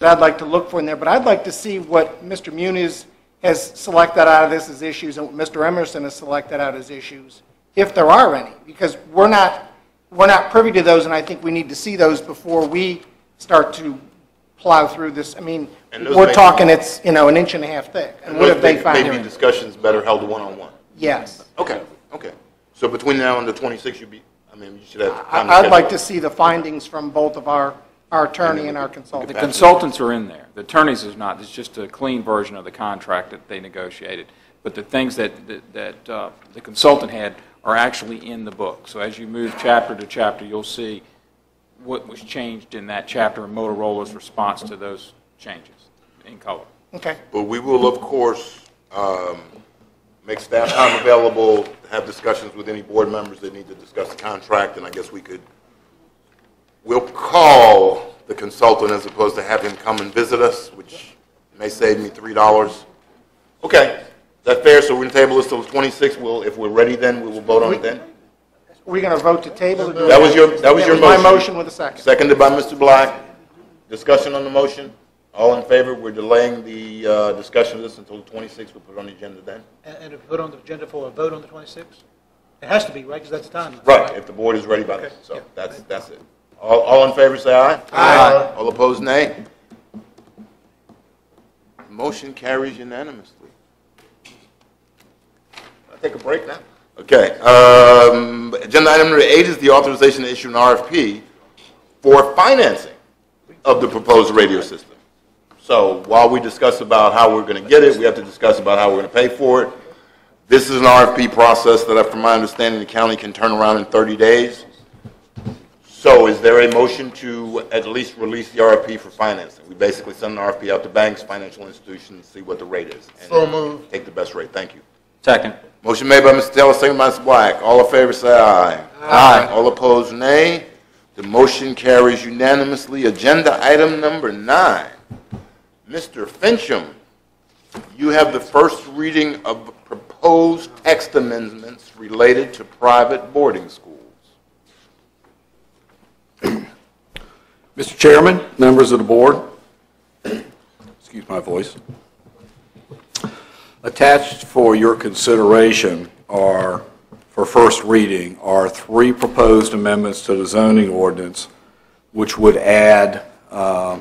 that I'd like to look for in there, but I'd like to see what Mr. Muniz has selected out of this as issues and what Mr. Emerson has selected out as issues, if there are any, because we're not privy to those, and I think we need to see those before we start to plow through this. I mean, we're talking it's, an inch and a half thick. And what if they find maybe discussions better held one-on-one? Yes. Okay. So between now and the 26th, you should have time I'd like to see the findings from both of our attorney and our consultant. The consultants are in there. The attorneys is not. It's just a clean version of the contract that they negotiated. But the things that the consultant had are actually in the book. So as you move chapter to chapter, you'll see what was changed in that chapter and Motorola's response to those changes in color. Okay. But we will, of course, make staff time available to have discussions with any board members that need to discuss the contract, and I guess we'll call the consultant as opposed to have him come and visit us, which may save me $3. Okay. Is that fair? So we're going to table this till the 26th. If we're ready then, we will vote on it then? Are we going to vote to table? That was your motion. My motion with a second. Seconded by Mr. Black. Discussion on the motion? All in favor? We're delaying the discussion of this until the 26th. We'll put it on the agenda then. And if we put on the agenda for a vote on the 26th? It has to be, right? Because that's the time. Right, if the board is ready by then. So that's it. All in favor say aye. Aye. All opposed nay. Motion carries unanimously. I'll take a break now. Okay. Agenda item number 8 is the authorization to issue an RFP for financing of the proposed radio system. So while we discuss about how we're going to get it, we have to discuss about how we're going to pay for it. This is an RFP process that, from my understanding, the county can turn around in 30 days. So is there a motion to at least release the RFP for financing? We basically send an RFP out to banks, financial institutions, see what the rate is. And so move. Take the best rate. Thank you. Second. Motion made by Mr. Taylor, seconded by Mr. Black. All in favor say aye. Aye. All opposed nay. The motion carries unanimously. Agenda item number 9. Mr. Fincham, you have the first reading of proposed text amendments related to private boarding schools. Mr. Chairman, members of the board, excuse my voice. Attached for your consideration are, for first reading, are 3 proposed amendments to the zoning ordinance, which would add a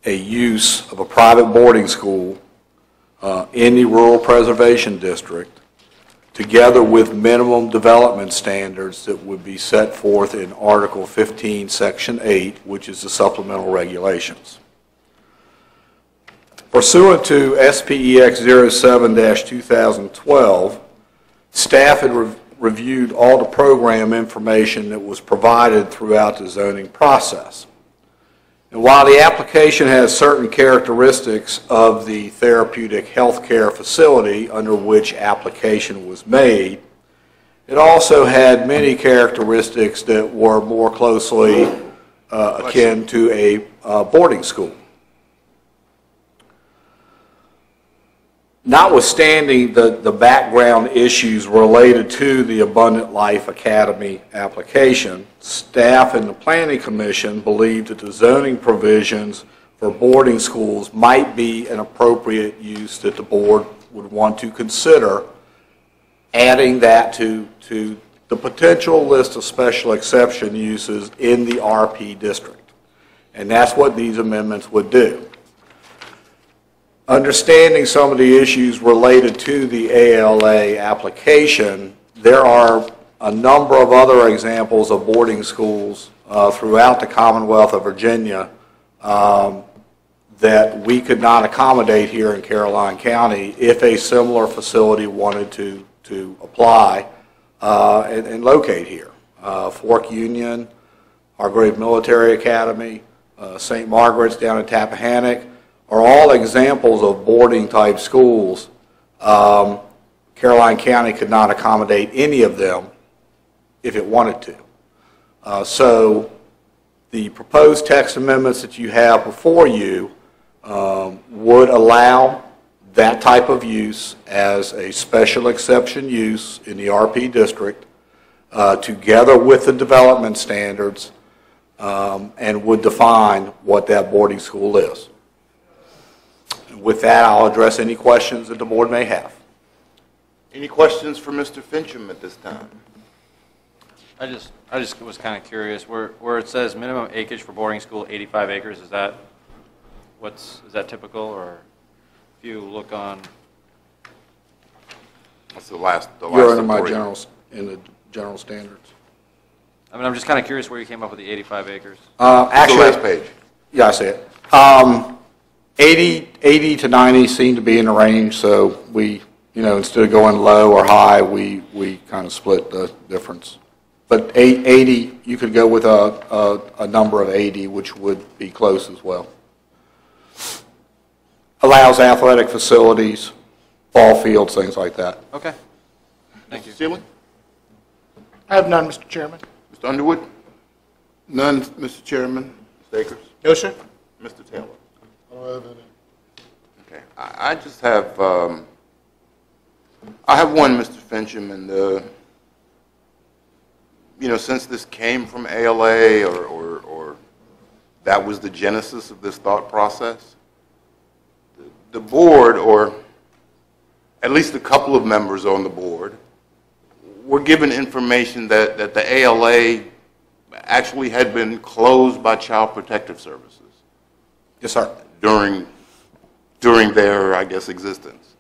use of a private boarding school in the Rural Preservation District, together with minimum development standards that would be set forth in Article 15, Section 8, which is the supplemental regulations. Pursuant to SPEX 07-2012, staff had reviewed all the program information that was provided throughout the zoning process. And while the application has certain characteristics of the therapeutic healthcare facility under which application was made, it also had many characteristics that were more closely akin to a boarding school. Notwithstanding the background issues related to the Abundant Life Academy application, staff and the Planning Commission believed that the zoning provisions for boarding schools might be an appropriate use that the board would want to consider adding that to the potential list of special exception uses in the RP district. And that's what these amendments would do. Understanding some of the issues related to the ALA application, there are a number of other examples of boarding schools throughout the Commonwealth of Virginia that we could not accommodate here in Caroline County if a similar facility wanted to apply and locate here. Fork Union, Hargrave Military Academy, St. Margaret's down in Tappahannock, are all examples of boarding type schools. Caroline County could not accommodate any of them if it wanted to. So the proposed text amendments that you have before you would allow that type of use as a special exception use in the RP district together with the development standards and would define what that boarding school is. With that, I'll address any questions that the board may have. Any questions for Mr. Fincham at this time? I just was kind of curious, where it says minimum acreage for boarding school, 85 acres, is that typical, or if you look on, That's the last. You're in the general standards. I mean, I'm just kind of curious where you came up with the 85 acres. Actually, The last page. yeah, I see it. 80 to 90 seem to be in the range, so we, instead of going low or high, we kind of split the difference. But 80, you could go with a number of 80, which would be close as well. Allows athletic facilities, ball fields, things like that. Okay. Thank you. Mr. Sealy? I have none, Mr. Chairman. Mr. Underwood? None, Mr. Chairman. Mr. Akers? No, sir. Mr. Taylor? Okay, I just have, I have one, Mr. Fincham, and, since this came from ALA or that was the genesis of this thought process, the board, or at least a couple of members on the board, were given information that the ALA actually had been closed by Child Protective Services. Yes, sir. During their, I guess, existence.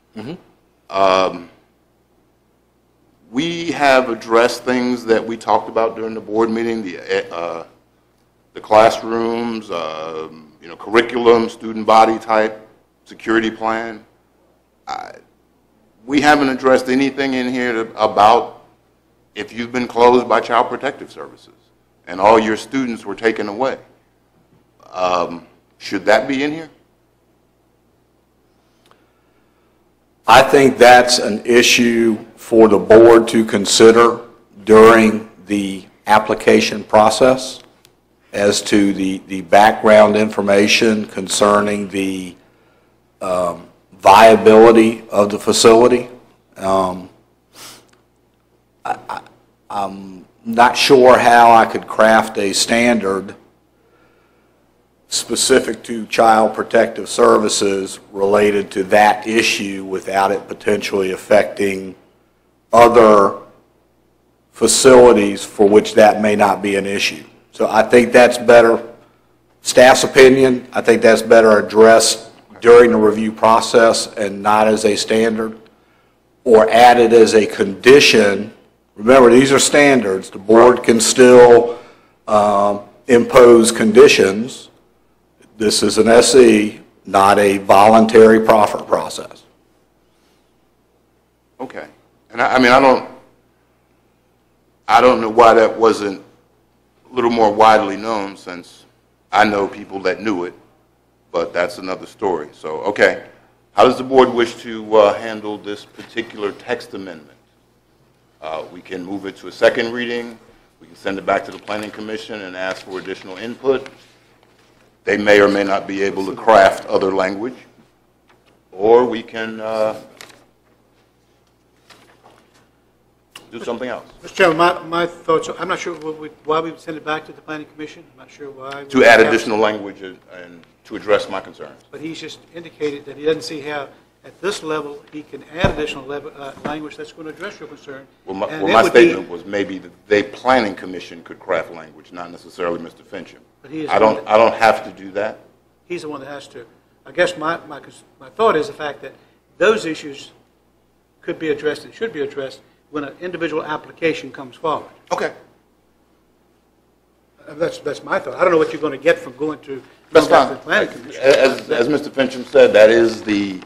We have addressed things that we talked about during the board meeting, the classrooms, curriculum, student body type, security plan. We haven't addressed anything in here about if you've been closed by Child Protective Services and all your students were taken away. Should that be in here? I think that's an issue for the board to consider during the application process as to the background information concerning the viability of the facility. I'm not sure how I could craft a standard specific to Child Protective Services related to that issue without it potentially affecting other facilities for which that may not be an issue. So I think that's better, staff's opinion, I think that's better addressed during the review process and not as a standard, or added as a condition. Remember, these are standards. The board can still impose conditions. This is an SE, not a voluntary proffer process. Okay. And I mean, I don't know why that wasn't a little more widely known, since I know people that knew it, but that's another story. So, okay. How does the board wish to handle this particular text amendment? We can move it to a second reading. We can send it back to the Planning Commission and ask for additional input. They may or may not be able to craft other language, or we can do something else. Mr. Chairman, my thoughts, I'm not sure why we would send it back to the Planning Commission. I'm not sure why. To add additional language and to address my concerns. But he's just indicated that he doesn't see how, at this level, he can add additional language that's going to address your concern. Well, my statement was maybe the Planning Commission could craft language, not necessarily Mr. Fincham. But he is I don't have to do that. He's the one that has to. I guess my thought is the fact that those issues could be addressed and should be addressed when an individual application comes forward. Okay. That's my thought. I don't know what you're going to get from going to That's back to fine. the Planning Commission. As Mr. Fincham said, that is the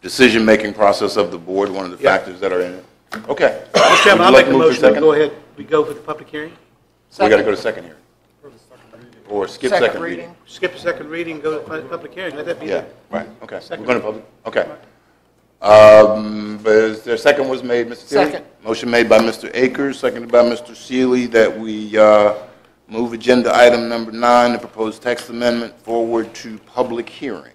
decision-making process of the board, one of the Yeah. factors that are in it. Okay. Mr. Chairman, I'll Would you like make a to move to motion to second? go ahead, we go for the public hearing. We got to go to second hearing. Or skip second reading. Skip the second reading, go to the public hearing. Let that be. Yeah, right, okay. We're Second. going to public, okay. But is there a second was made, Mr. Sealy? Second. Motion made by Mr. Akers, seconded by Mr. Sealy, that we move agenda item number 9, the proposed text amendment, forward to public hearing.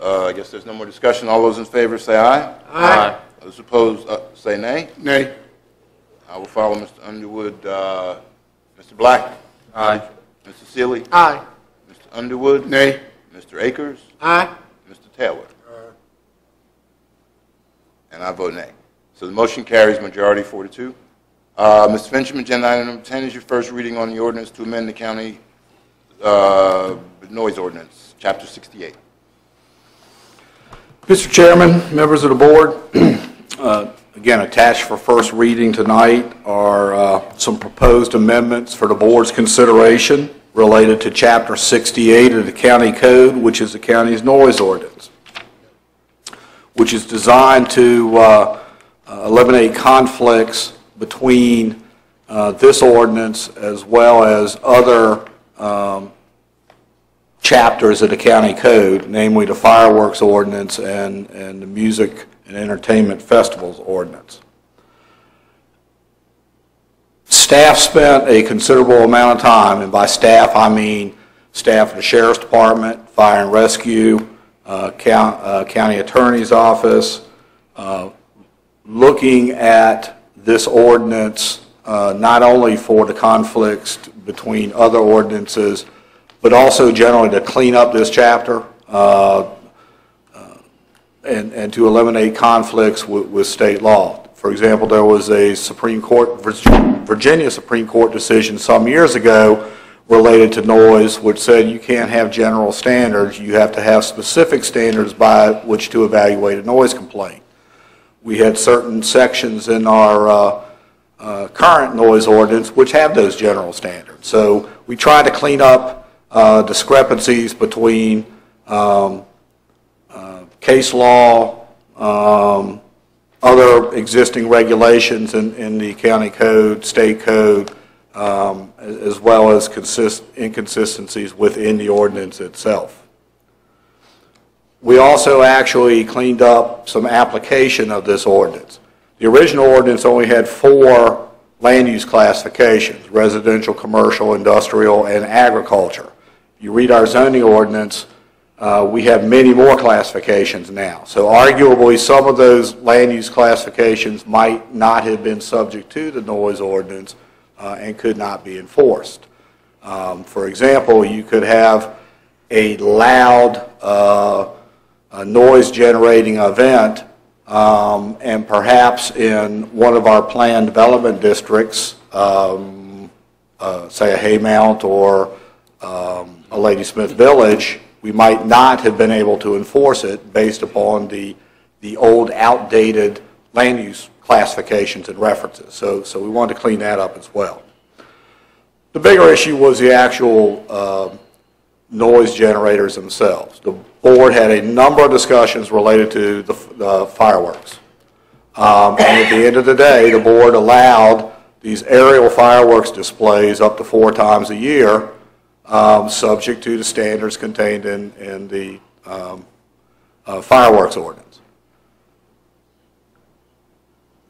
I guess there's no more discussion. All those in favor say aye. Aye. Those opposed say nay. Nay. I will follow Mr. Underwood. Mr. Black? Aye. Mr. Sealy? Aye. Mr. Underwood? Nay. Mr. Akers? Aye. Mr. Taylor? And I vote nay. So the motion carries majority 4-2. Mr. Fincham, agenda item number 10 is your first reading on the ordinance to amend the county noise ordinance, chapter 68. Mr. Chairman, members of the board, again, attached for first reading tonight are some proposed amendments for the board's consideration related to Chapter 68 of the county code, which is the county's noise ordinance, which is designed to eliminate conflicts between this ordinance as well as other chapters of the county code, namely the fireworks ordinance and the music and entertainment festivals ordinance. Staff spent a considerable amount of time, and by staff I mean staff of the Sheriff's Department, Fire and Rescue, County Attorney's Office, looking at this ordinance not only for the conflicts between other ordinances, but also generally to clean up this chapter and to eliminate conflicts with state law. For example, there was a Virginia Supreme Court decision some years ago related to noise, which said you can't have general standards, you have to have specific standards by which to evaluate a noise complaint. We had certain sections in our current noise ordinance which have those general standards. So we try to clean up discrepancies between case law, other existing regulations in the county code, state code, as well as inconsistencies within the ordinance itself. We also actually cleaned up some application of this ordinance. The original ordinance only had 4 land use classifications: residential, commercial, industrial, and agriculture. If you read our zoning ordinance, we have many more classifications now. So arguably some of those land use classifications might not have been subject to the noise ordinance and could not be enforced. For example, you could have a loud noise generating event and perhaps in one of our planned development districts, say a Haymount or a Ladysmith Village, we might not have been able to enforce it based upon the old outdated land use classifications and references. So we wanted to clean that up as well. The bigger issue was the actual noise generators themselves. The board had a number of discussions related to the fireworks. And at the end of the day, the board allowed these aerial fireworks displays up to 4 times a year, subject to the standards contained in the fireworks ordinance.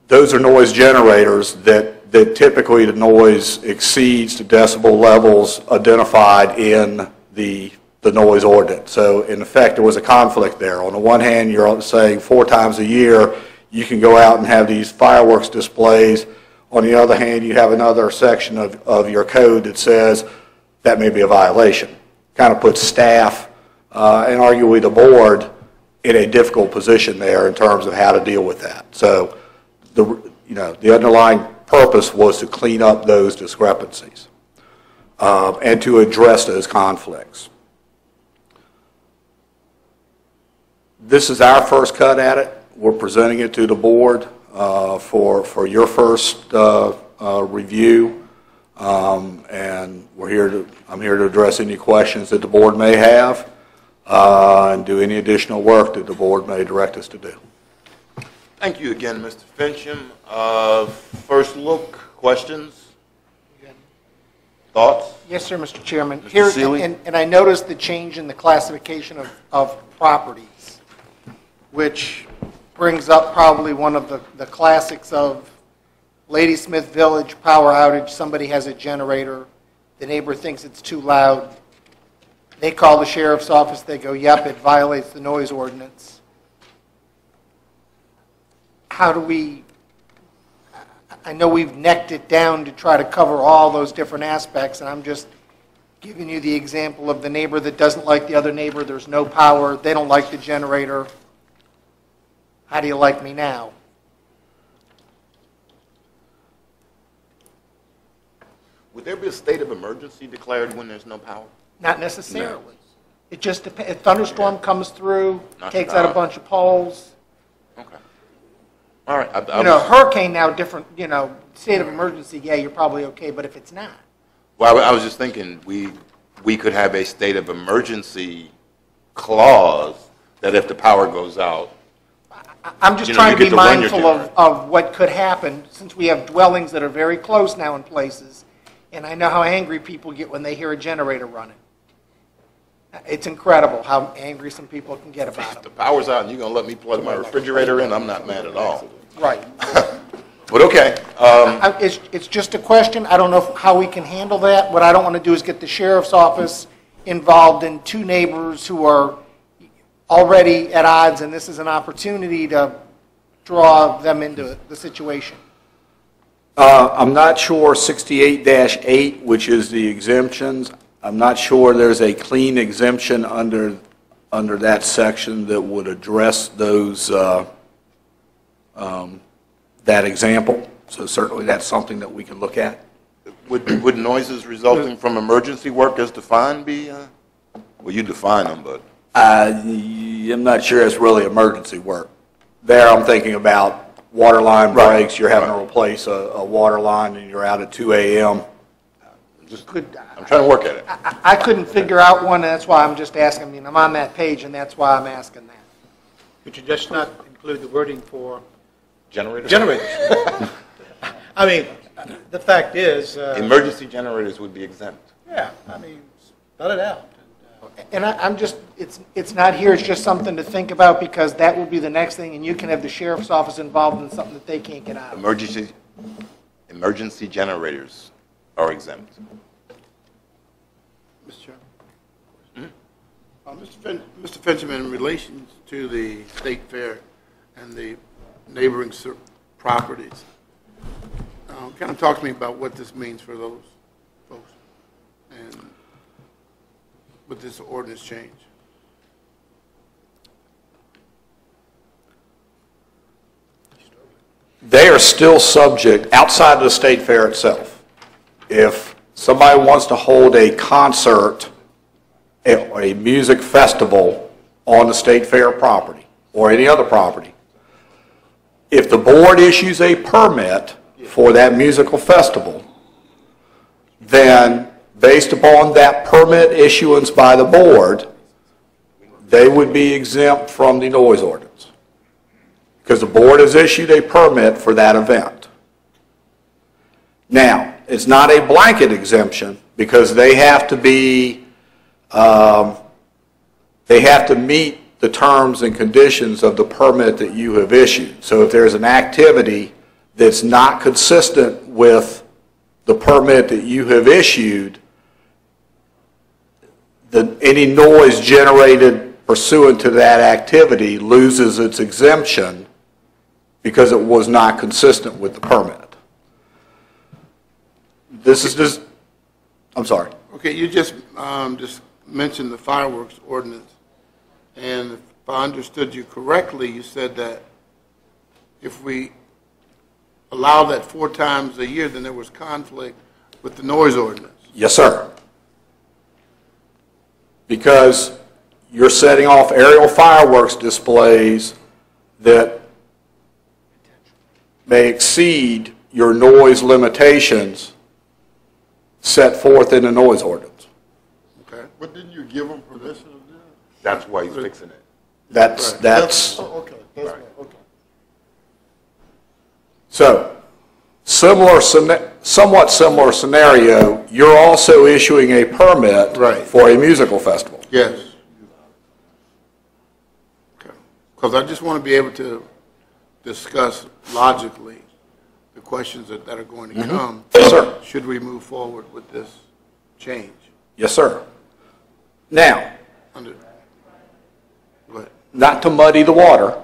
Those are noise generators that typically the noise exceeds the decibel levels identified in the noise ordinance. So in effect, there was a conflict there. On the one hand, you're saying 4 times a year you can go out and have these fireworks displays. On the other hand, you have another section of your code that says that may be a violation. Kind of puts staff and arguably the board in a difficult position there in terms of how to deal with that. So the underlying purpose was to clean up those discrepancies and to address those conflicts. This is our first cut at it. We're presenting it to the board for your first review, and I'm here to address any questions that the board may have and do any additional work that the board may direct us to do. Thank you again, Mr. Fincham. First look, questions? Thoughts? Yes, sir, Mr. Chairman. Mr. Here, Seeley? and I noticed the change in the classification of properties, which brings up probably one of the classics of Ladysmith Village power outage. Somebody has a generator. The neighbor thinks it's too loud. They call the sheriff's office. They go, yep, it violates the noise ordinance. How do we, I know we've necked it down to try to cover all those different aspects, and I'm just giving you the example of the neighbor that doesn't like the other neighbor, there's no power, they don't like the generator. How do you like me now? Would there be a state of emergency declared when there's no power? Not necessarily. It just depends. A thunderstorm comes through, Knocks takes it out a out. bunch of poles. Okay. All right. Hurricane now, different, state of emergency, yeah, you're probably okay, but if it's not. Well, I was just thinking, we could have a state of emergency clause that if the power goes out, I'm just You trying to get be to run your mindful generator. of what could happen, since we have dwellings that are very close now in places, and I know how angry people get when they hear a generator running. It's incredible how angry some people can get about if the it. power's out and you're going to let me plug my refrigerator in, I'm not mad at all. Right. But okay, It's just a question. I don't know how we can handle that. What I don't want to do is get the sheriff's office involved in two neighbors who are already at odds, and this is an opportunity to draw them into the situation. I'm not sure 68-8, which is the exemptions, I'm not sure there's a clean exemption under that section that would address those, that example. So certainly that's something that we can look at. would noises resulting from emergency work as defined be, well, you define them, but I'm not sure it's really emergency work. There, I'm thinking about water line breaks, you're having to replace a water line and you're out at 2 a.m. I'm trying to work at it. I couldn't figure out one, and that's why I'm just asking. I mean, I'm on that page, and that's why I'm asking that. Could you just not include the wording for Generators? generators? I mean, the fact is, Emergency generators would be exempt. yeah, I mean, spell it out. And I'm just, it's not here, it's just something to think about, because that will be the next thing, and you can have the sheriff's office involved in something that they can't get out of. Emergency generators are exempt. Mr. Chairman? Mr. Fenchman, in relation to the state fair and the neighboring properties, kind of talk to me about what this means for those folks and with this ordinance change. They are still subject, outside of the state fair itself. If somebody wants to hold a concert or a music festival on the state fair property or any other property, if the board issues a permit for that musical festival, then based upon that permit issuance by the board, they would be exempt from the noise ordinance, because the board has issued a permit for that event. Now, it's not a blanket exemption, because they have to be, they have to meet the terms and conditions of the permit that you have issued. So if there's an activity that's not consistent with the permit that you have issued, any noise generated pursuant to that activity loses its exemption because it was not consistent with the permit. This is just, I'm sorry. Okay, you just mentioned the fireworks ordinance, and if I understood you correctly, you said that if we allow that 4 times a year, then there was conflict with the noise ordinance. Yes, sir. Because you're setting off aerial fireworks displays that may exceed your noise limitations set forth in the noise ordinance. Okay. But didn't you give them permission to do it? That's why he's fixing it. That's Oh, okay, that's right, okay. so somewhat similar scenario. You're also issuing a permit for a musical festival. Yes. Okay. Because I just want to be able to discuss logically the questions that are going to come. Yes, sir. Should we move forward with this change? Yes, sir. Now, Go ahead. not to muddy the water,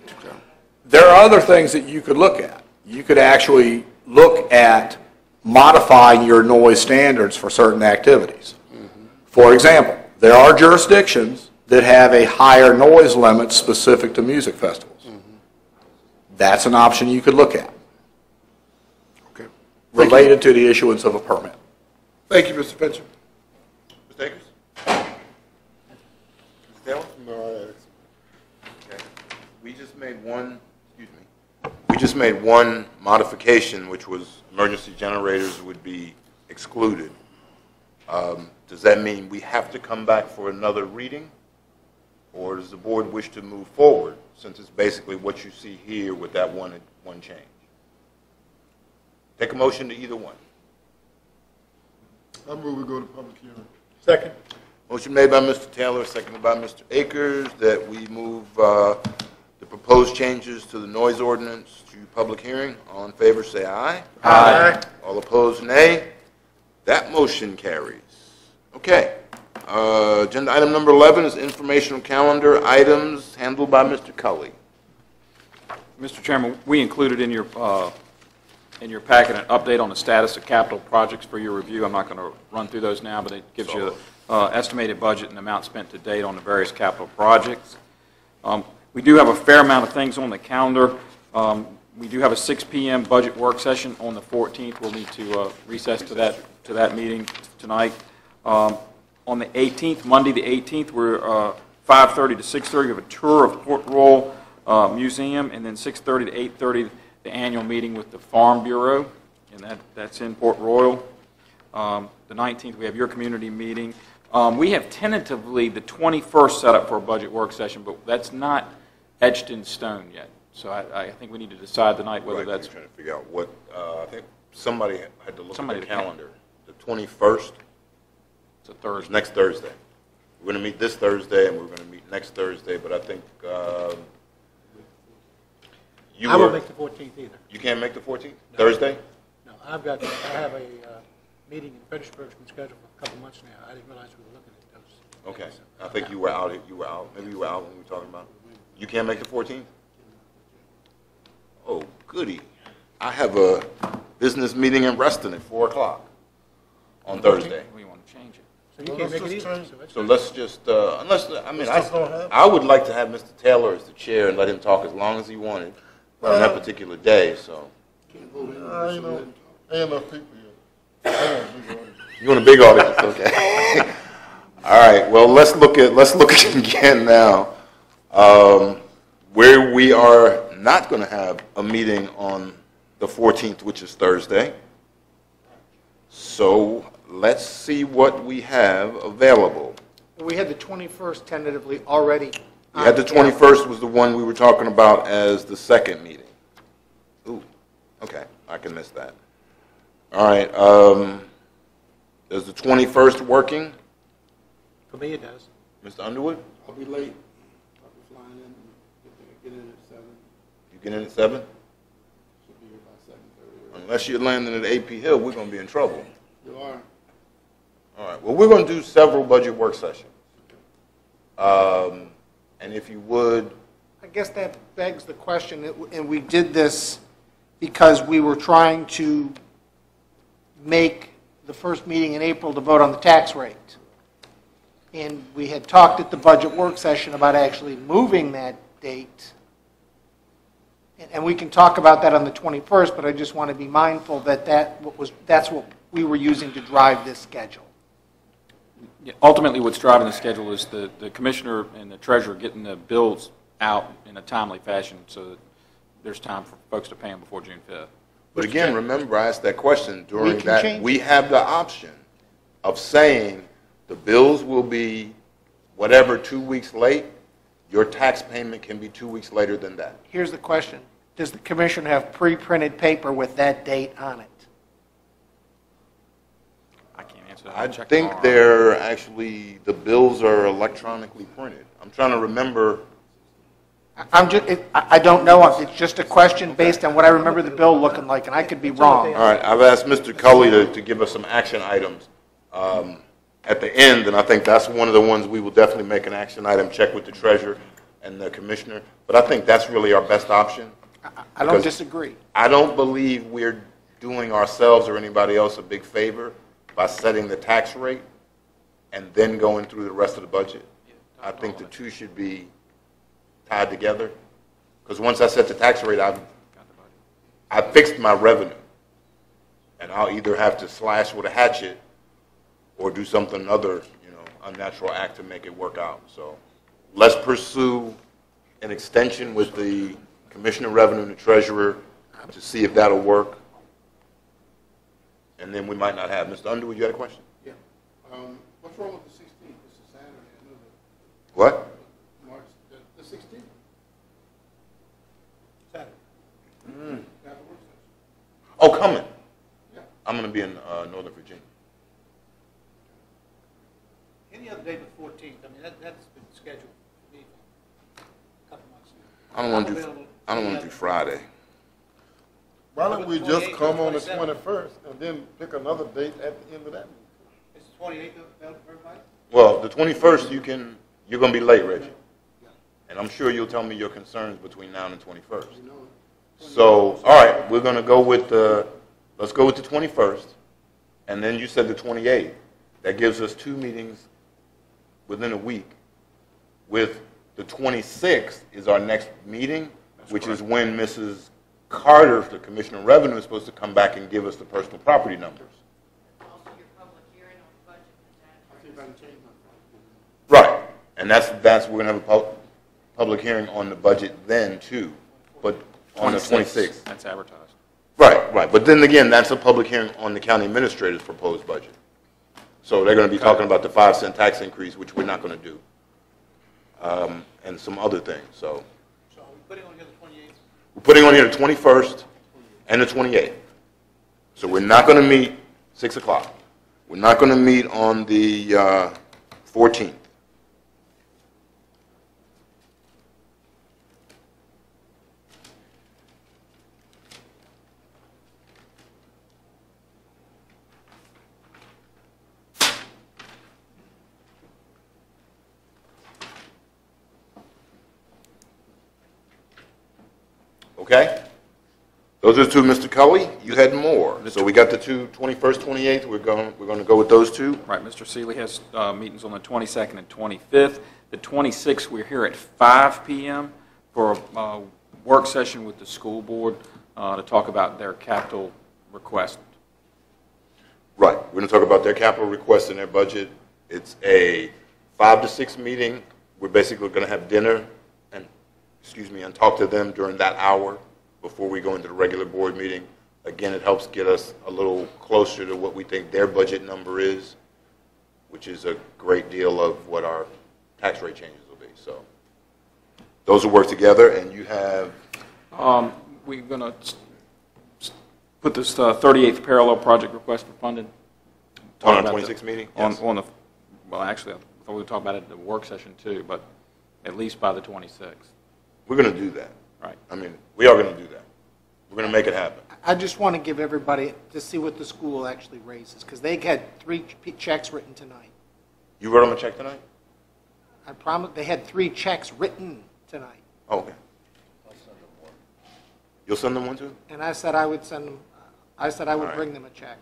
Okay. there are other things that you could look at. You could actually look at modifying your noise standards for certain activities. For example, there are jurisdictions that have a higher noise limit specific to music festivals. That's an option you could look at, Okay. related to the issuance of a permit. Thank you, Mr. Fincher. Mr. Akers? Mr. Taylor? No, I asked. Okay. We just made one, excuse me, we just made one modification, which was emergency generators would be excluded. Does that mean we have to come back for another reading? Or does the board wish to move forward, since it's basically what you see here with that one change? Take a motion to either one. I move we go to public hearing. Second. Motion made by Mr. Taylor, seconded by Mr. Akers, that we move the proposed changes to the noise ordinance to public hearing. All in favor, say aye. Aye. All opposed, nay. That motion carries. Okay. Agenda item number 11 is informational calendar items handled by Mr. Cully. Mr. Chairman, we included in your packet an update on the status of capital projects for your review. I'm not going to run through those now, but it gives you estimated budget and amount spent to date on the various capital projects. We do have a fair amount of things on the calendar. We do have a 6 p.m. budget work session on the 14th. We'll need to recess to that meeting tonight. On the 18th, Monday the 18th, we're 5:30 to 6:30. We have a tour of Port Royal Museum, and then 6:30 to 8:30, the annual meeting with the Farm Bureau, and that's in Port Royal. The 19th, we have your community meeting. We have tentatively the 21st set up for a budget work session, but that's not etched in stone yet. So I think we need to decide tonight whether Right, that's... we're trying to figure out what, I think somebody had to look at the Somebody- calendar. The 21st It's a is Thursday. next Thursday. We're going to meet this Thursday, and we're going to meet next Thursday, but I think you I won't were, make the 14th either. you can't make the 14th? Thursday? No, I have a meeting in Fredericksburg that's been scheduled for a couple months now. I didn't realize we were looking at those. Okay. I think you were out. Maybe you were out when we were talking about it. You can't make the 14th? Oh, goody. I have a business meeting in Reston at 4 o'clock on Thursday. We want to change it. So you Well, can't let's make it just either. change So it's So let's just, unless, I mean, Let's just don't have it. I would like to have Mr. Taylor as the chair and let him talk as long as he wanted on that particular day, so. You know, ain't enough people here. I want big audience. You want a big audience, okay. All right, well, let's look at it again now. Where we are not going to have a meeting on the 14th, which is Thursday. So let's see what we have available. We had the 21st tentatively already. You had the 21st was the one we were talking about as the second meeting. Ooh, okay, I can miss that. All right, is the 21st working? For me, it does. Mr. Underwood? I'll be late. I'll be flying in, get in at 7. You get in at 7? Should be here by 7:30. Unless you're landing at AP Hill, we're going to be in trouble. You are. All right, well, we're going to do several budget work sessions. And if you would, I guess that begs the question, and we did this because we were trying to make the first meeting in April to vote on the tax rate. And we had talked at the budget work session about actually moving that date. And we can talk about that on the 21st, but I just want to be mindful that that's what we were using to drive this schedule. Yeah, ultimately, what's driving the schedule is the commissioner and the treasurer getting the bills out in a timely fashion so that there's time for folks to pay them before June 5th. but again, remember I asked that question during can that. change We have the option of saying the bills will be whatever 2 weeks late. Your tax payment can be 2 weeks later than that. Here's the question. Does the commission have pre-printed paper with that date on it? I can't answer that. I I'll check think tomorrow. they're actually, the bills are electronically printed. I'm trying to remember. I don't know. It's just a question based on what I remember the bill looking like, and I could be wrong. All right, I've asked Mr. Cully to give us some action items at the end, and I think that's one of the ones we will definitely make an action item, check with the treasurer and the commissioner. But I think that's really our best option. I don't Because disagree. I don't believe we're doing ourselves or anybody else a big favor by setting the tax rate and then going through the rest of the budget. I think the two should be tied together, because once I set the tax rate, I fixed my revenue, and I'll either have to slash with a hatchet or do something other, unnatural act to make it work out. So let's pursue an extension with the Commissioner of Revenue and the Treasurer to see if that'll work. And then we might not have. Mr. Underwood, you had a question? Yeah. What's wrong with the 16th? This is Saturday. I know that. What? March, the 16th? Saturday. Have a work session. Oh, coming. Yeah. I'm going to be in Northern Virginia. Any other day but 14th, I mean, that's been scheduled for me for a couple months now. I don't want to do Friday. Why don't we just 28th come or on the 27th? 21st and then pick another date at the end of that meeting? Is the 28th available for everybody? Well, the 21st, you're going to be late, Reggie. And I'm sure you'll tell me your concerns between now and the 21st. So, all right, we're going to go with let's go with the 21st. And then you said the 28th. That gives us 2 meetings within a week. With the 26th is our next meeting, which is when Mrs. Carter, the Commissioner of Revenue, is supposed to come back and give us the personal property numbers. Also your public hearing on budget and See if I can change my Right, and that's we're gonna have a public hearing on the budget then too, but on the 26th. That's advertised. Right, but then again, that's a public hearing on the county administrator's proposed budget. So they're gonna be talking about the 5-cent tax increase, which we're not gonna do, and some other things. So So are we putting on here the 28th? we're putting on here the 21st and the 28th. So we're not gonna meet 6 o'clock. We're not gonna meet on the 14th. Okay? Those are the two, Mr. Cully. You had more. So we got the two, 21st, 28th. We're going to go with those two. Right, Mr. Seeley has meetings on the 22nd and 25th. The 26th, we're here at 5 p.m. for a work session with the school board to talk about their capital request. Right. We're going to talk about their capital requests and their budget. It's a 5 to 6 meeting. We're basically going to have dinner and talk to them during that hour before we go into the regular board meeting. Again, it helps get us a little closer to what we think their budget number is, which is a great deal of what our tax rate changes will be. So those will work together, and you have... We're going to put this 38th parallel project request for funding. On Talk our about 26th meeting? On, Yes. on the, well, actually, I thought we would talk about it at the work session too, but at least by the 26th. We're going to do that. Right. I mean, we are going to do that. We're going to make it happen. I just want to give everybody, to see what the school actually raises, because they had 3 checks written tonight. You wrote them a check tonight? I promise, they had 3 checks written tonight. Oh, okay. You'll send them one too? And I said I would send them, I said I would All right. bring them a check.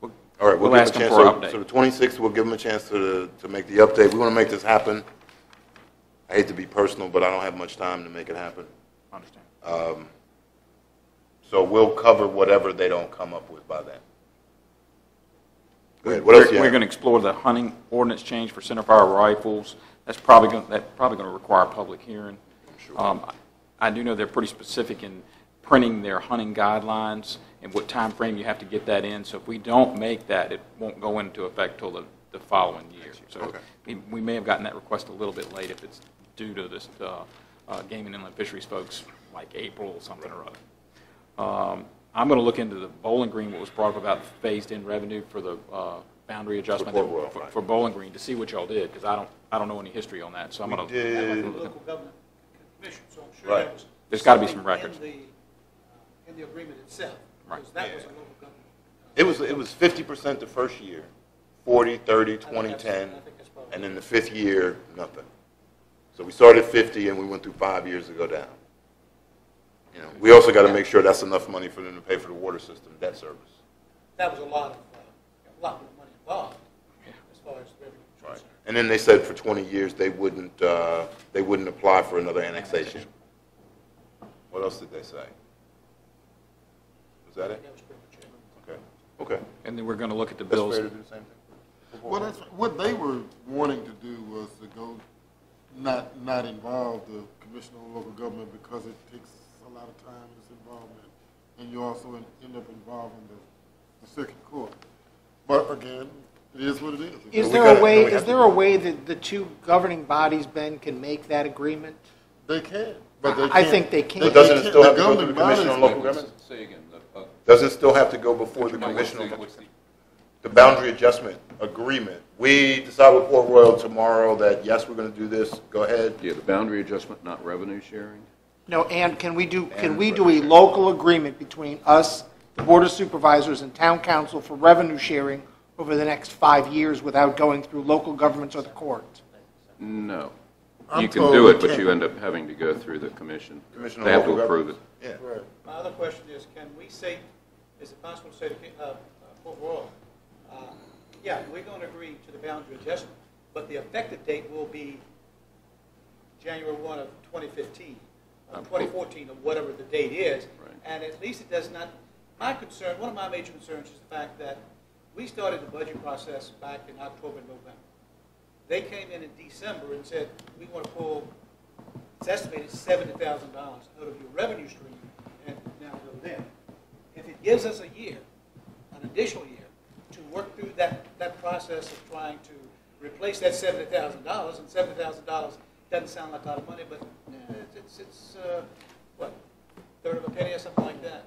All right, We'll give ask them a them chance. for an So update. the 26th, we'll give them a chance to make the update. We want to make this happen. I hate to be personal, but I don't have much time to make it happen. I understand. So we'll cover whatever they don't come up with by then. Go ahead. What else do you We're have? going to explore the hunting ordinance change for centerfire rifles. That's probably going to require a public hearing. I do know they're pretty specific in printing their hunting guidelines and what time frame you have to get that in. So if we don't make that, it won't go into effect till the following year. So Okay. we may have gotten that request a little bit late if it's due to this Game and Inland Fisheries folks, like April or something or other. I'm going to look into the Bowling Green, what was brought up about phased-in revenue for the boundary adjustment Port Royal, right. for Bowling Green, to see what y'all did, because I don't know any history on that. So I'm We going to. did. That was the local government commission, so I'm sure Right. that was. There's gotta be some something records. In the agreement itself. Right. Because that was a local government. It was 50% the first year, 40, 30, 20, I think 10, that's probably- and then the 5th year, nothing. So we started 50 and we went through 5 years to go down. You know, we also got to make sure that's enough money for them to pay for the water system debt service. That was a lot more money involved. far as revenue. Right. And then they said for 20 years they wouldn't apply for another annexation. What else did they say? Was that it? That was pretty much it. Okay. Okay. And then we're going to look at the That's bills. fair to do the same thing? Well, that's, what they were wanting to do was to go, not involve the Commission on Local Government because it takes a lot of time and its involvement, and you also end up involving the circuit court. But again, it is what it is. Is we there gotta- a way, no, we have is to there do a it. way that the two governing bodies, Ben, can make that agreement? They can, but they can't. I think they can. But doesn't it still have to go The to the governing Commission on bodies- Local Government? Say again. Doesn't it still have to go before the Commission on the boundary adjustment agreement? We decide with Port Royal tomorrow that, yes, we're going to do this, go ahead. Yeah, the boundary adjustment, not revenue sharing? No, and can we do a local agreement between us, the Board of Supervisors, and Town Council for revenue sharing over the next 5 years without going through local governments or the courts? No. I'm You can told do we it, but can't. you end up having to go through the commission. Commission on They have to Local approve it. Government. Yeah. Right. My other question is, can we say, is it possible to say to Port Royal, yeah, we're going to agree to the boundary adjustment, but the effective date will be January 1 of 2015, or 2014, or whatever the date is. Right. And at least it does not, my concern, one of my major concerns is the fact that we started the budget process back in October and November. They came in December and said, we want to pull, it's estimated $70,000 out of your revenue stream and now go there. If it gives us a year, an additional year, to work through that process of trying to replace that $70,000, and $70,000 doesn't sound like a lot of money, but it's what, third of a penny or something like that,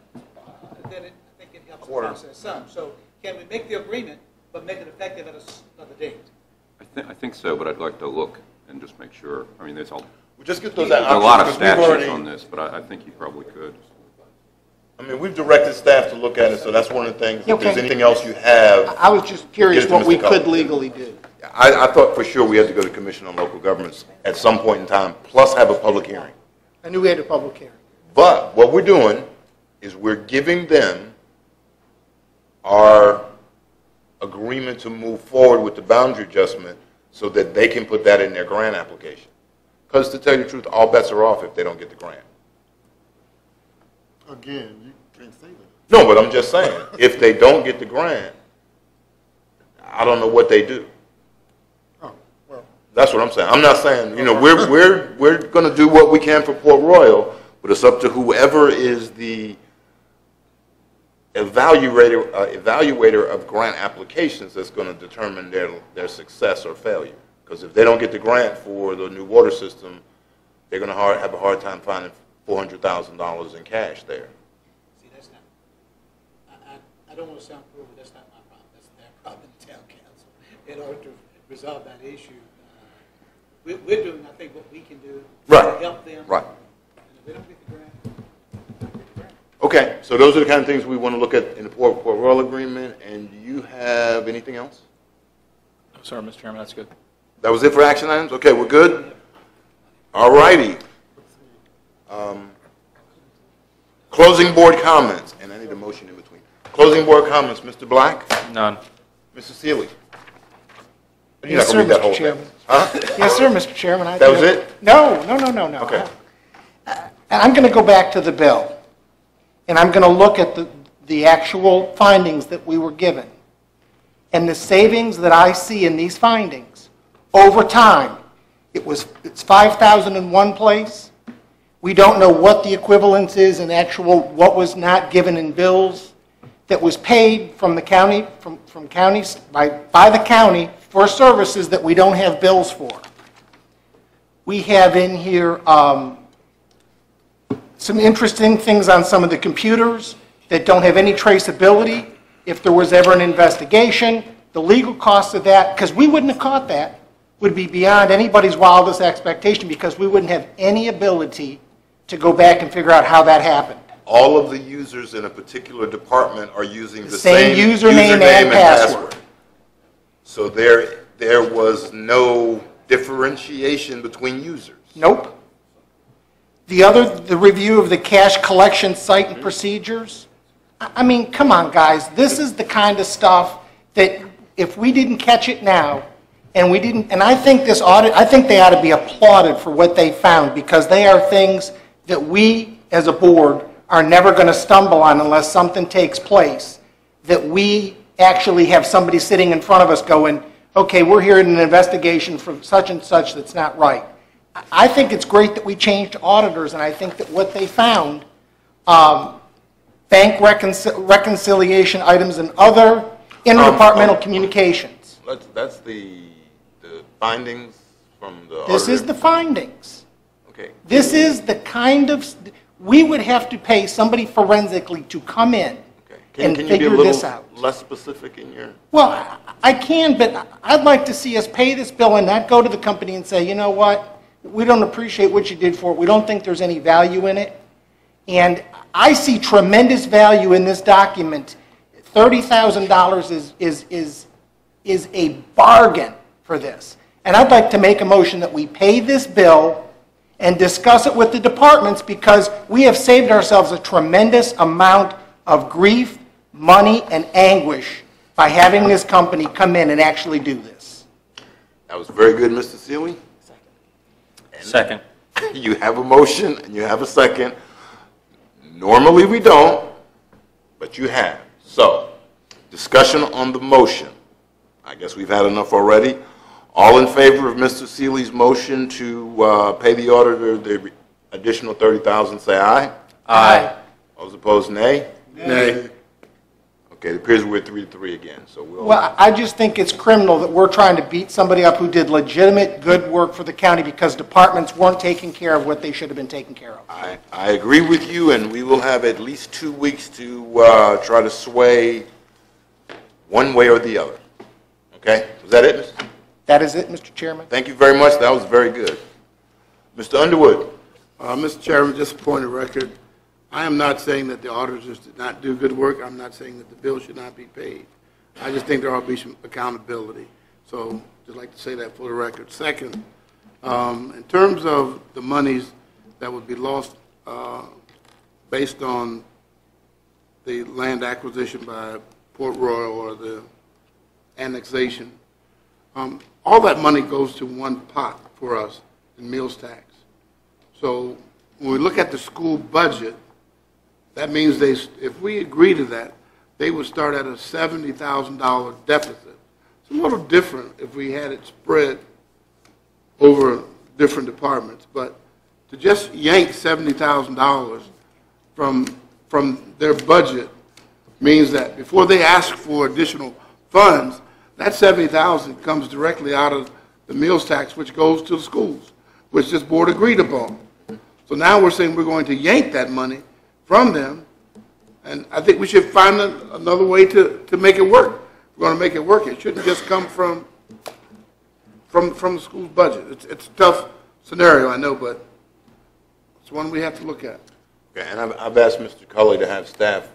then I think it helps the Quarter. process some. So can we make the agreement, but make it effective at another date? I think so, but I'd like to look and just make sure. I mean, there's a We'll just get those a lot of options, because we've statutes already- on this, but I think you probably could. I mean, we've directed staff to look at it, so that's one of the things. If there's Okay. anything else you have, I was just curious Get it to what we Mr. could Cullen. legally do. I thought for sure we had to go to Commission on Local Governments at some point in time, plus have a public hearing. I knew we had a public hearing. But what we're doing is we're giving them our agreement to move forward with the boundary adjustment so that they can put that in their grant application. Because to tell you the truth, all bets are off if they don't get the grant. Again, you can't say that. No, but I'm just saying, if they don't get the grant, I don't know what they do. Oh, well, That's what I'm saying. I'm not saying, we're going to do what we can for Port Royal, but it's up to whoever is the evaluator of grant applications that's going to determine their success or failure. Because if they don't get the grant for the new water system, they're going to have a hard time finding $400,000 in cash there. See, that's not, I don't want to sound cruel, but that's not my problem. That's their problem in town council. In order to resolve that issue, we're doing, I think, what we can do Right. to help them. Right. And if they don't get the grant, they don't get the grant. Okay, so those are the kind of things we want to look at in the Port Royal agreement. And do you have anything else? No, sir, Mr. Chairman, that's good. That was it for action items? Okay, we're good? All righty. Closing board comments, and I need a motion in between. Closing board comments, Mr. Black? None. Mr. Seeley? You're Yes, not gonna read sir, that whole Mr. thing. Chairman. Huh? Yes, sir, Mr. Chairman. That was it? No. Okay. And I'm going to go back to the bill, and I'm going to look at the actual findings that we were given. And the savings that I see in these findings, over time, it's 5,000 in one place. We don't know what the equivalence is in actual, what was not given in bills that was paid from the county, from counties, by the county for services that we don't have bills for. We have in here some interesting things on some of the computers that don't have any traceability. If there was ever an investigation, the legal costs of that, because we wouldn't have caught that, would be beyond anybody's wildest expectation because we wouldn't have any ability to go back and figure out how that happened. All of the users in a particular department are using the Same same username and password. So there was no differentiation between users. Nope. The review of the cash collection site and procedures. I mean, come on, guys. This is the kind of stuff that if we didn't catch it now, and we didn't, and I think this audit, I think they ought to be applauded for what they found, because they are things that we, as a board, are never going to stumble on unless something takes place, that we actually have somebody sitting in front of us going, okay, we're here in an investigation for such and such that's not right. I think it's great that we changed auditors, and I think that what they found, bank reconciliation items and other interdepartmental communications. That's the findings from the This auditor? is the findings. Okay. This is the kind of, we would have to pay somebody forensically to come in Okay. and Can you be a figure this out. little less specific in your? Well, I can, but I'd like to see us pay this bill and not go to the company and say, you know what, we don't appreciate what you did for it, we don't think there's any value in it. And I see tremendous value in this document. $30,000 is a bargain for this. And I'd like to make a motion that we pay this bill and discuss it with the departments, because we have saved ourselves a tremendous amount of grief, money, and anguish by having this company come in and actually do this. That was very good, Mr. Seeley. Second. You have a motion and you have a second. Normally we don't, but you have. So, discussion on the motion. I guess we've had enough already. All in favor of Mr. Seeley's motion to pay the auditor the additional $30,000, say aye. Aye. Those opposed, nay. Nay. Okay, it appears we're 3-3 again, so we'll. Well, I just think it's criminal that we're trying to beat somebody up who did legitimate good work for the county because departments weren't taking care of what they should have been taken care of. I agree with you, and we will have at least 2 weeks to try to sway one way or the other. Okay? Was that it, Mr.? That is it, Mr. Chairman. Thank you very much. That was very good. Mr. Underwood. Mr. Chairman, just a point of record, I am not saying that the auditors did not do good work. I'm not saying that the bill should not be paid. I just think there ought to be some accountability. So just like to say that for the record. Second, in terms of the monies that would be lost based on the land acquisition by Port Royal or the annexation, all that money goes to one pot for us in meals tax. So when we look at the school budget, that means if we agree to that, they would start at a $70,000 deficit. It's a little different if we had it spread over different departments, but to just yank $70,000 from their budget means that before they ask for additional funds, that $70,000 comes directly out of the meals tax, which goes to the schools, which this board agreed upon. So now we're saying we're going to yank that money from them, and I think we should find another way to make it work. If we're going to make it work, it shouldn't just come from the school's budget. It's a tough scenario, I know, but it's one we have to look at. Okay, and I've asked Mr. Culley to have staff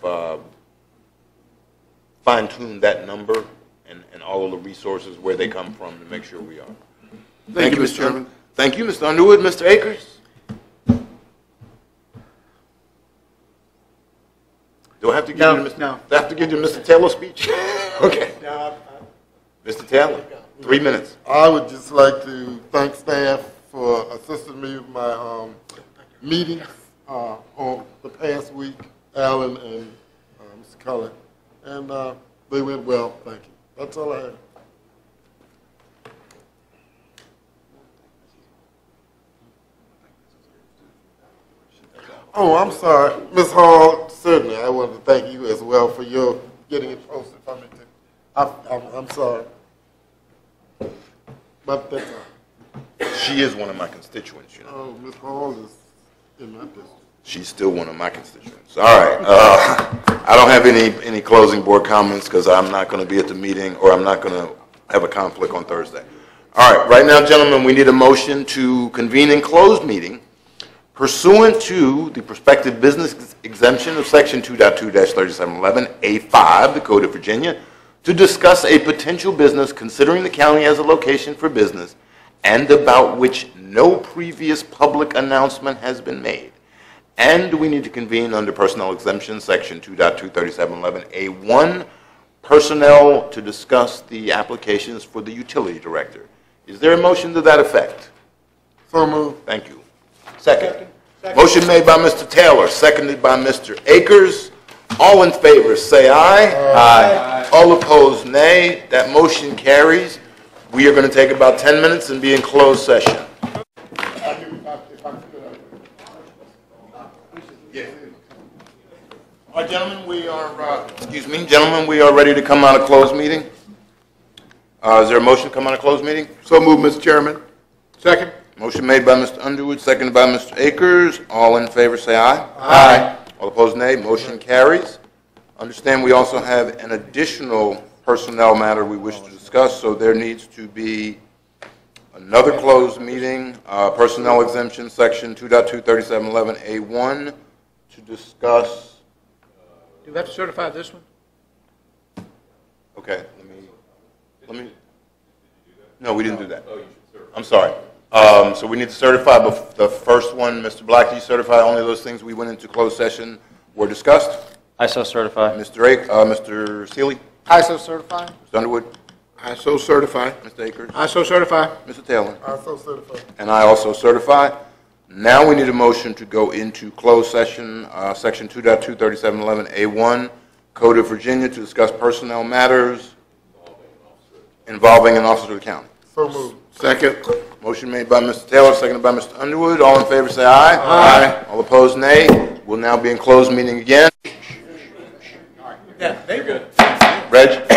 fine-tune that number and all of the resources where they come from to make sure we are. Thank you, Mr. Chairman. Thank you, Mr. Underwood. Mr. Akers? Do I have to give you No. Do I have to give you Mr. Taylor's speech? Okay. Mr. Taylor, 3 minutes. I would just like to thank staff for assisting me with my meetings on the past week, Alan and Mr. Cullen, and they went well, thank you. That's all I have. Oh, I'm sorry. Ms. Hall, certainly, I want to thank you as well for your getting it posted for me, too. I'm sorry. But that's all. She is one of my constituents, you know. Oh, Ms. Hall is in my district. She's still one of my constituents. All right. I don't have any closing board comments because I'm not going to be at the meeting, or I'm not going to have a conflict on Thursday. All right. Right now, gentlemen, we need a motion to convene in closed meeting pursuant to the prospective business exemption of Section 2.2-3711A5, the Code of Virginia, to discuss a potential business considering the county as a location for business and about which no previous public announcement has been made. And we need to convene under personnel exemption, Section 2.2-3711A1, personnel to discuss the applications for the utility director. Is there a motion to that effect? So moved. Thank you. Second. Motion made by Mr. Taylor, seconded by Mr. Akers. All in favor, say aye. Aye. All opposed, nay. That motion carries. We are going to take about 10 minutes and be in closed session. All right, gentlemen, gentlemen, we are ready to come out of closed meeting. Is there a motion to come out of closed meeting? So moved, Mr. Chairman. Second. Motion made by Mr. Underwood, seconded by Mr. Akers. All in favor, say aye. Aye. All opposed, nay. Motion carries. Understand we also have an additional personnel matter we wish to discuss, so there needs to be another closed meeting, personnel exemption, section 2.23711A1, to discuss. Do we have to certify this one? Okay, let me. No, we didn't do that. I'm sorry. So we need to certify the first one. Mr. Black, you certify only those things we went into closed session were discussed? I so certify. Mr. Seeley? I so certify. Mr. Underwood? I so certify. Mr. Akers? I so certify. Mr. Taylor? I so certify. And I also certify. Now we need a motion to go into closed session, section 2.23711A1, Code of Virginia, to discuss personnel matters involving an officer of the county. So moved. Second. Motion made by Mr. Taylor, seconded by Mr. Underwood. All in favor, say aye. Aye. All opposed, nay. We'll now be in closed meeting again. Yeah, they're good. Reg?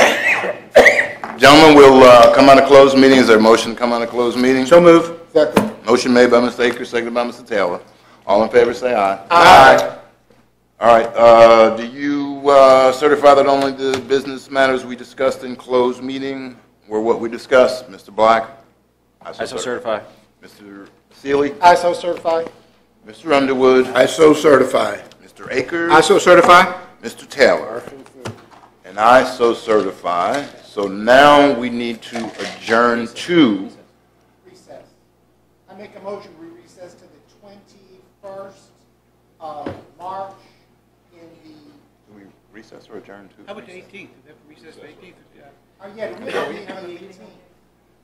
Gentlemen, we'll come out of closed meeting. Is there a motion to come out of closed meeting? So move. Second. Motion made by Mr. Akers, seconded by Mr. Taylor. All in favor, say aye. Aye. All right, do you certify that only the business matters we discussed in closed meeting were what we discussed? Mr. Black? I so certify. Mr. Seeley? I so certify. Mr. Underwood? I so certify. Mr. Akers? I so certify. Mr. Taylor? And I so certify. So now we need to adjourn to... Recess. I make a motion, we recess to the 21st of March in the, Do we recess or adjourn to? How about the 18th? Do we have to recess the 18th? yeah, we're meeting on the 18th.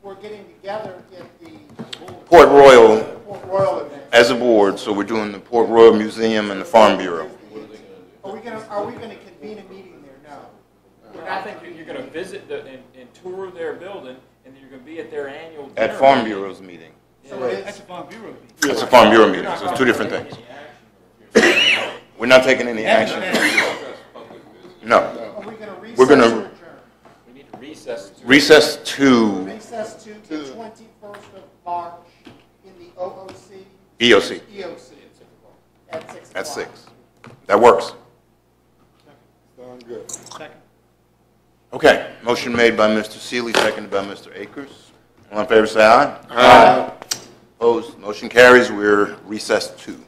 We're getting together at the Port Royal Port Royal event. as a board, so we're doing the Port Royal Museum and the Farm Bureau. Are we gonna convene a meeting there? No. I think you're going to visit and tour their building, and then you're going to be at their annual dinner. At Farm Bureau's meeting. So it That's is, a Farm Bureau meeting. It's a Farm Bureau meeting, so it's two different things. We're not taking any action. No. are we gonna recess We're gonna- or adjourn? We need to recess. Recess to Recess to the 21st of March in the OOC, EOC EOC at 6 at o'clock. 6. That works. Sound good. Second. Okay, motion made by Mr. Seeley, seconded by Mr. Akers. All in favor, say aye. Aye. Opposed, motion carries. We're recessed to.